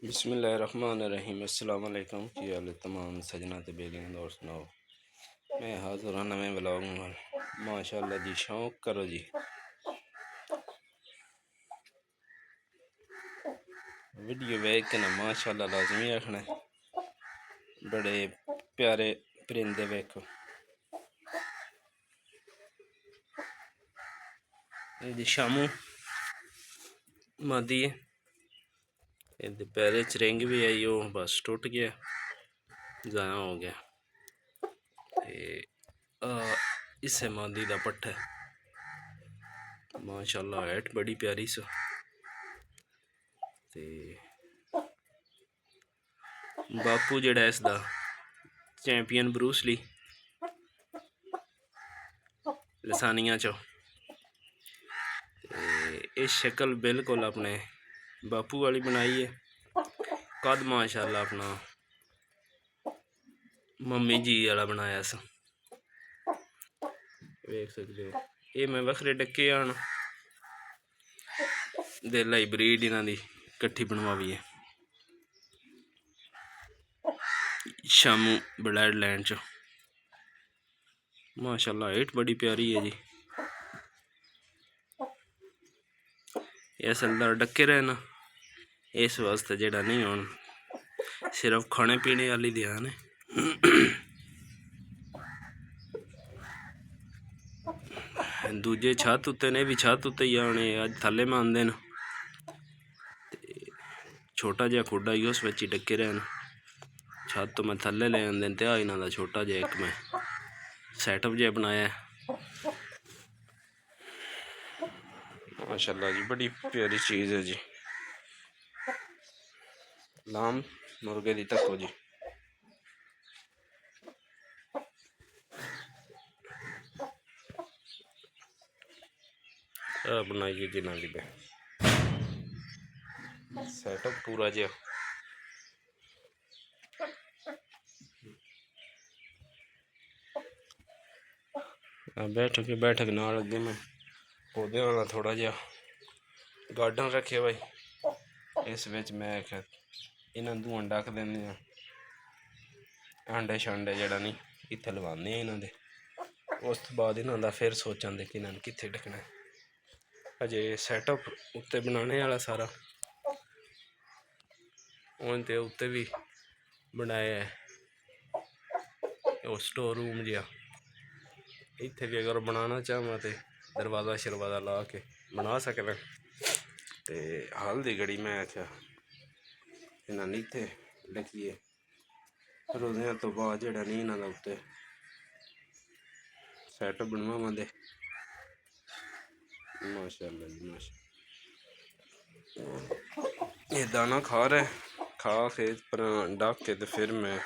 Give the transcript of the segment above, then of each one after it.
बिस्मिल्लाहिर्रहमानिर्रहीम। अस्सलाम वालेकुम। की हाल है तमाम सजना ते बेलियां और सुनाओ। मैं हाज़िर हाँ नवे व्लॉग नाल। माशाअल्लाह जी, शौक करो जी। वीडियो वेख के ना माशाअल्लाह लाजमी आखना है। बड़े प्यारे परिंदे वेखो। ये जी शामू मादी है। ये पैरे च रिंग भी आई, वो बस टुट गया, ज़ाया हो गया। इसे मादी का पट्ठा है माशाअल्लाह, हाइट बड़ी प्यारी सो। ते बापू जेड़ा इसदा चैंपियन ब्रूस ली लसानिया चो। ये शक्ल बिल्कुल अपने बापू वाली बनाई है। कद माशाअल्लाह अपना मम्मी जी वाला बनाया सा, देख सकते हो। ये मैं वखरे डके आन दे लाई ब्रीड इन्हां दी कट्ठी बनवाई है शामू ब्लड लैंड चो। माशाअल्लाह हाइट बड़ी प्यारी है जी। असल डके रहे ना इस वास्ते जेड़ा नहीं होन, सिर्फ खाने पीने वाली ध्यान है। दूजे छत उत्ते ने भी छत उत्ते ही आने, अज थले में आंदे न। छोटा जहा खुडा ही उस ही डके रहन, छत तो मैं थले ले आंदे ते इन्हों का छोटा जहा एक मैं सैटअप जहा बनाया। माशाअल्लाह जी, बड़ी प्यारी चीज़ है जी। लाम मुर्गे दी तको जी। बनाइए जिन्हों की सैटअप पूरा जहा। बैठक नाल अगे मैं पौधे वाला थोड़ा जहा गार्डन रखे भाई। इस विच मैं इन्हों दूआं डक देने आंडे शांडे जड़ा नहीं इत्थे लवाने इन्हों दे। उस तो बाद इन्हों का फिर सोचां दे कि इन्होंने कित्थे ढकना है। अजे सैटअप उत्ते बनाने वाला सारा उनते उत्ते भी बनाया है। स्टोर रूम जहा इत्थे भी अगर बनाना चाहवां तो दरवाज़ा शरवाज़ा ला के बना सकना। तो हाल दी घड़ी मैं आख्या इन्होंने इत्थे लिखिए, रोज़ियां तो बाद जेड़ा नहीं इन्हों का उत्ते सैटअप बनवावां दे। माशाअल्लाह जी माशाअल्लाह। ये दाना खा रहा है, खा के पर ढक के तो फिर मैं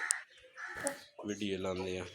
वीडियो लाने हैं।